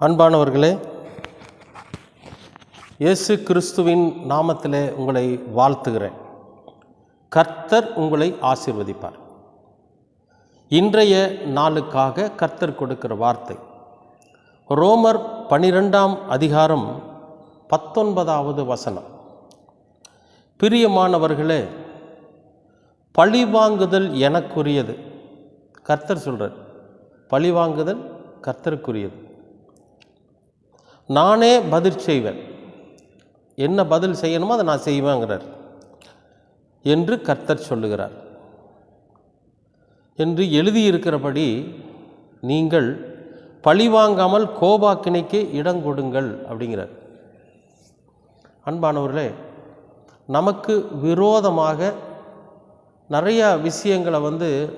அன்பானவர்களே, இயேசு கிறிஸ்துவின் நாமத்திலே உங்களை வாழ்த்துகிறேன். கர்த்தர் உங்களை ஆசீர்வதிப்பார். இன்றைய நாளுக்காக கர்த்தர் கொடுக்கிற வார்த்தை ரோமர் 12ஆம் அதிகாரம் 19வது வசனம். பிரியமானவர்களே, பழிவாங்குதல் எனக்குரியது. கர்த்தர் சொல்கிறார், பழிவாங்குதல் கர்த்தருக்குரியது. நானே பதில் செய்வேன். என்ன பதில் செய்யணுமோ அதை நான் செய்வேங்கிறார் என்று கர்த்தர் சொல்லுகிறார். என்று எழுதியிருக்கிறபடி நீங்கள் பழிவாங்காமல் கோபாக்கினைக்கு இடம் கொடுங்கள் அப்படிங்கிறார். அன்பானவர்களே, நமக்கு விரோதமாக நிறையா விஷயங்களை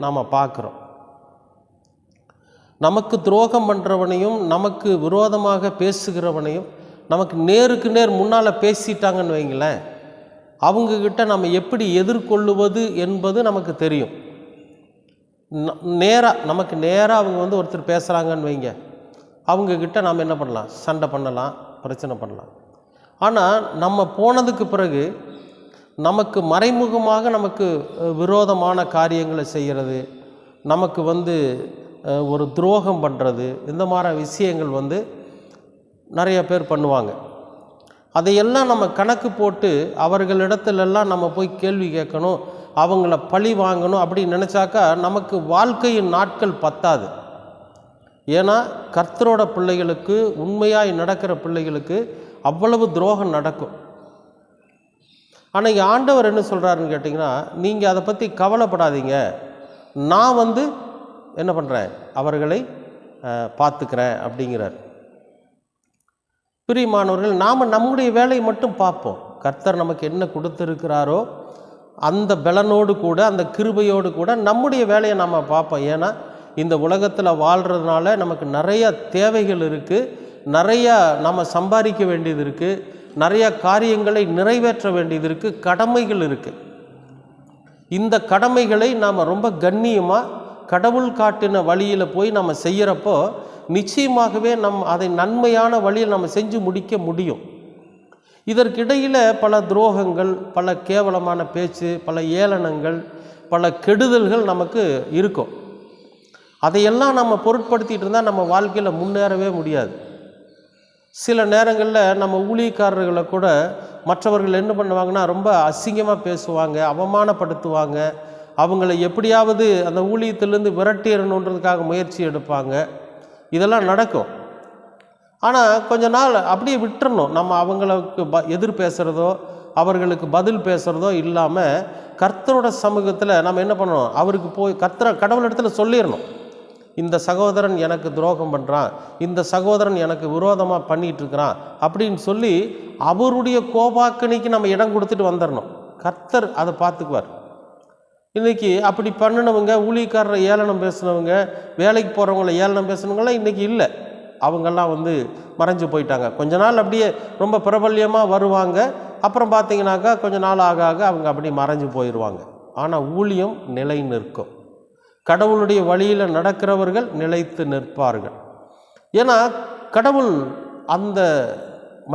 நாம் பார்க்குறோம். நமக்கு துரோகம் பண்ணுறவனையும் நமக்கு விரோதமாக பேசுகிறவனையும் நமக்கு நேருக்கு நேர் முன்னால் பேசிட்டாங்கன்னு வைங்களேன், அவங்கக்கிட்ட நம்ம எப்படி எதிர்கொள்ளுவது என்பது நமக்கு தெரியும். நமக்கு நேராக அவங்க ஒருத்தர் பேசுகிறாங்கன்னு வைங்க, அவங்கக்கிட்ட நாம் என்ன பண்ணலாம்? சண்டை பண்ணலாம், பிரச்சனை பண்ணலாம். ஆனால் நம்ம போனதுக்கு பிறகு நமக்கு மறைமுகமாக நமக்கு விரோதமான காரியங்களை செய்கிறது, நமக்கு ஒரு துரோகம் பண்ணுறது, இந்த மாதிரி விஷயங்கள் நிறைய பேர் பண்ணுவாங்க. அதையெல்லாம் நம்ம கணக்கு போட்டு அவர்களிடத்துலெல்லாம் நம்ம போய் கேள்வி கேட்கணும், அவங்கள பழி வாங்கணும் அப்படின்னு நினச்சாக்கா நமக்கு வாழ்க்கையின் நாட்கள் பத்தாது. ஏன்னா கர்த்தரோட பிள்ளைகளுக்கு, உண்மையாய் நடக்கிற பிள்ளைகளுக்கு அவ்வளவு துரோகம் நடக்கும். ஆனால் இங்கே ஆண்டவர் என்ன சொல்கிறாருன்னு கேட்டிங்கன்னா, நீங்கள் அதை பற்றி கவலைப்படாதீங்க, நான் என்ன பண்ணுறேன், அவர்களை பார்த்துக்கிறேன் அப்படிங்கிறார். பிரியமானவர்கள், நாம் நம்முடைய வேலையை மட்டும் பார்ப்போம். கர்த்தர் நமக்கு என்ன கொடுத்துருக்கிறாரோ அந்த பலனோடு கூட, அந்த கிருபையோடு கூட நம்முடைய வேலையை நாம் பார்ப்போம். ஏன்னா இந்த உலகத்தில் வாழ்கிறதுனால நமக்கு நிறைய தேவைகள் இருக்குது, நிறையா நம்ம சம்பாதிக்க வேண்டியது இருக்குது, நிறையா காரியங்களை நிறைவேற்ற வேண்டியது இருக்குது, கடமைகள் இருக்குது. இந்த கடமைகளை நாம் ரொம்ப கண்ணியமாக கடவுள் காட்டின வழியில் போய் நம்ம செய்கிறப்போ நிச்சயமாகவே அதை நன்மையான வழியில் நம்ம செஞ்சு முடிக்க முடியும். இதற்கிடையில் பல துரோகங்கள், பல கேவலமான பேச்சு, பல ஏளனங்கள், பல கெடுதல்கள் நமக்கு இருக்கும். அதையெல்லாம் நம்ம பொருட்படுத்திகிட்டு இருந்தால் நம்ம வாழ்க்கையில் முன்னேறவே முடியாது. சில நேரங்களில் நம்ம ஊழியக்காரர்களை கூட மற்றவர்கள் என்ன பண்ணுவாங்கன்னா, ரொம்ப அசிங்கமாக பேசுவாங்க, அவமானப்படுத்துவாங்க, அவங்கள எப்படியாவது அந்த ஊழியத்திலேருந்து விரட்டிடணுன்றதுக்காக முயற்சி எடுப்பாங்க. இதெல்லாம் நடக்கும். ஆனால் கொஞ்ச நாள் அப்படியே விட்டுறணும். நம்ம அவங்களுக்கு எதிர் பேசுகிறதோ அவர்களுக்கு பதில் பேசுகிறதோ இல்லாமல் கர்த்தரோட சமூகத்தில் நம்ம என்ன பண்ணணும், அவருக்கு போய் கடவுள் இடத்துல சொல்லிடணும், இந்த சகோதரன் எனக்கு துரோகம் பண்ணுறான், இந்த சகோதரன் எனக்கு விரோதமாக பண்ணிகிட்ருக்கிறான் அப்படின்னு சொல்லி அவருடைய கோபாக்கணிக்கு நம்ம இடம் கொடுத்துட்டு வந்துடணும். கர்த்தர் அதை பார்த்துக்குவார். இன்றைக்கி அப்படி பண்ணினவங்க, ஊழியக்காரரை ஏளனம் பேசினவங்க, வேலைக்கு போகிறவங்கள ஏளனம் பேசினவங்களாம் இன்றைக்கி இல்லை. அவங்கெல்லாம் மறைஞ்சு போயிட்டாங்க. கொஞ்ச நாள் அப்படியே ரொம்ப பிரபல்யமாக வருவாங்க, அப்புறம் பார்த்திங்கனாக்கா கொஞ்ச நாள் ஆக ஆக அவங்க அப்படி மறைஞ்சு போயிடுவாங்க. ஆனால் ஊழியம் நிலை நிற்கும். கடவுளுடைய வழியில் நடக்கிறவர்கள் நிலைத்து நிற்பார்கள். ஏன்னா கடவுள் அந்த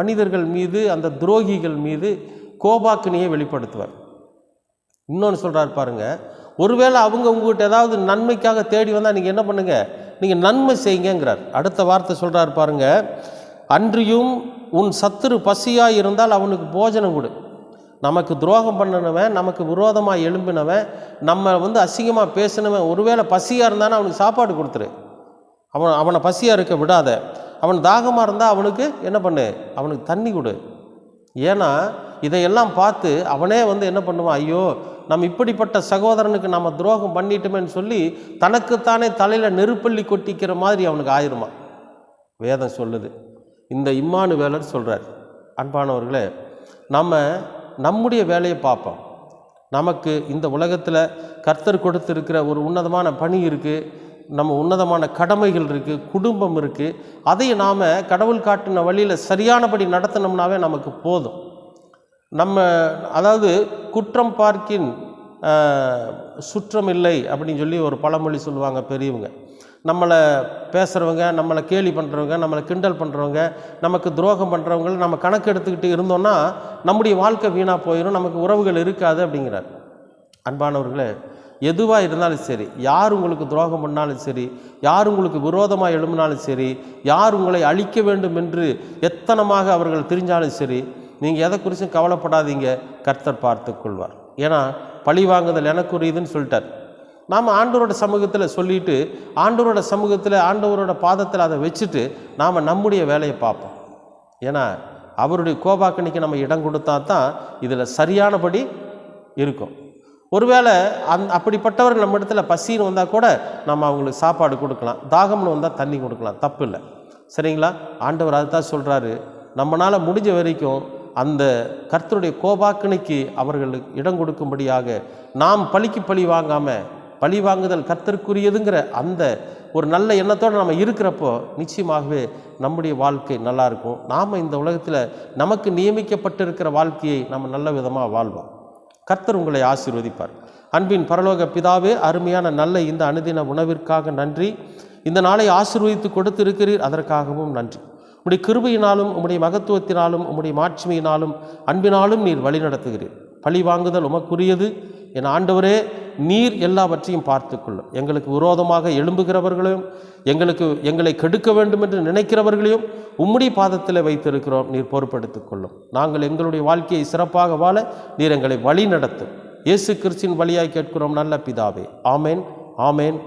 மனிதர்கள் மீது, அந்த துரோகிகள் மீது கோபாக்கினியை வெளிப்படுத்துவார். இன்னொன்று சொல்கிறார் பாருங்க, ஒருவேளை அவங்க உங்கள்கிட்ட ஏதாவது நன்மைக்காக தேடி வந்தால் நீங்கள் என்ன பண்ணுங்க, நீங்கள் நன்மை செய்யுங்கிறார். அடுத்த வார்த்தை சொல்கிறார் பாருங்க, அன்றியும் உன் சத்துரு பசியாக இருந்தால் அவனுக்கு போஜனம் கொடு. நமக்கு துரோகம் பண்ணினவன், நமக்கு விரோதமாக எழும்பினவன், நம்ம அசிங்கமாக பேசினவன் ஒருவேளை பசியாக இருந்தானே அவனுக்கு சாப்பாடு கொடுத்துரு. அவனை பசியாக இருக்க விடாத. அவன் தாகமாக இருந்தால் அவனுக்கு என்ன பண்ணு, அவனுக்கு தண்ணி கொடு. ஏன்னா இதையெல்லாம் பார்த்து அவனே என்ன பண்ணுவான், ஐயோ நம்ம இப்படிப்பட்ட சகோதரனுக்கு நம்ம துரோகம் பண்ணிட்டோமேன்னு சொல்லி தனக்குத்தானே தலையில் நெருப்பள்ளி கொட்டிக்கிற மாதிரி அவனுக்கு ஆயிருமா. வேதம் சொல்லுது. இந்த இம்மானுவேலர் சொல்கிறார். அன்பானவர்களே, நம்முடைய வேலையை பார்ப்போம். நமக்கு இந்த உலகத்தில் கர்த்தர் கொடுத்துருக்கிற ஒரு உன்னதமான பணி இருக்குது, நம்ம உன்னதமான கடமைகள் இருக்குது, குடும்பம் இருக்குது. அதை நாம் கடவுள் காட்டின வழியில் சரியானபடி நடத்தினோம்னாவே நமக்கு போதும். அதாவது குற்றம் பார்க்கின் சுற்றம் இல்லை அப்படின்னு சொல்லி ஒரு பழமொழி சொல்லுவாங்க பெரியவங்க. நம்மளை பேசுகிறவங்க, நம்மளை கேலி பண்ணுறவங்க, நம்மளை கிண்டல் பண்ணுறவங்க, நமக்கு துரோகம் பண்ணுறவங்கள நம்ம கணக்கு எடுத்துக்கிட்டு இருந்தோம்னா நம்முடைய வாழ்க்கை வீணாக போயிடும், நமக்கு உறவுகள் இருக்காது அப்படிங்கிறார். அன்பானவர்களே, எதுவாக இருந்தாலும் சரி, யார் உங்களுக்கு துரோகம் பண்ணாலும் சரி, யார் உங்களுக்கு விரோதமாக எழும்பினாலும் சரி, யார் உங்களை அழிக்க வேண்டும் என்று எத்தனமாக அவர்கள் தெரிஞ்சாலும் சரி, நீங்கள் எதை குறித்தும் கவலைப்படாதீங்க, கர்த்தர் பார்த்து கொள்வார். ஏன்னா பழி வாங்குதல் எனக்குரியதுன்னு சொல்லிட்டார். நாம் ஆண்டவரோட சமூகத்தில் சொல்லிட்டு, ஆண்டவரோட சமூகத்தில் ஆண்டவரோட பாதத்தில் அதை வச்சுட்டு நாம் நம்முடைய வேலையை பார்ப்போம். ஏன்னா அவருடைய கோபாக்கணிக்கு நம்ம இடம் கொடுத்தா தான் இதில் சரியானபடி இருக்கும். ஒருவேளை அப்படிப்பட்டவர்கள் நம்ம இடத்துல பசின்னு வந்தால் கூட நம்ம அவங்களுக்கு சாப்பாடு கொடுக்கலாம், தாகம்னு வந்தால் தண்ணி கொடுக்கலாம், தப்பு இல்லை. சரிங்களா? ஆண்டவர் அதுதான் சொல்கிறாரு, நம்மளால் முடிஞ்ச வரைக்கும் அந்த கர்த்தருடைய கோபாக்கணிக்கு அவர்களுக்கு இடம் கொடுக்கும்படியாக நாம் பழிக்கு பழி வாங்காமல், பழி வாங்குதல் கர்த்தருக்குரியதுங்கிற அந்த ஒரு நல்ல எண்ணத்தோடு நம்ம இருக்கிறப்போ நிச்சயமாகவே நம்முடைய வாழ்க்கை நல்லாயிருக்கும். நாம் இந்த உலகத்தில் நமக்கு நியமிக்கப்பட்டிருக்கிற வாழ்க்கையை நம்ம நல்ல விதமாக வாழ்வோம். கர்த்தர் உங்களை ஆசீர்வதிப்பார். அன்பின் பரலோக பிதாவே, அருமையான நல்ல இந்த அனுதின உணவிற்காக நன்றி. இந்த நாளை ஆசீர்வதித்து கொடுத்திருக்கிறீர், அதற்காகவும் நன்றி. உம்முடைய கிருபையினாலும் உம்முடைய மகத்துவத்தினாலும் உம்முடைய மாட்சிமையினாலும் அன்பினாலும் நீர் வழி நடத்துகிறீர். பழி வாங்குதல் உமக்குரியது. என் ஆண்டவரே, நீர் எல்லாவற்றையும் பார்த்து கொள்ளும். எங்களுக்கு விரோதமாக எழும்புகிறவர்களையும் எங்களை கெடுக்க வேண்டும் என்று நினைக்கிறவர்களையும் உம்முடைய பாதத்தில் வைத்திருக்கிறோம், நீர் பொறுப்படுத்திக் கொள்ளும். நாங்கள் எங்களுடைய வாழ்க்கையை சிறப்பாக வாழ நீர் எங்களை வழி நடத்தும். இயேசு கிறிஸ்துவின் வழியாய் கேட்கிறோம் நல்ல பிதாவே. ஆமேன், ஆமேன்,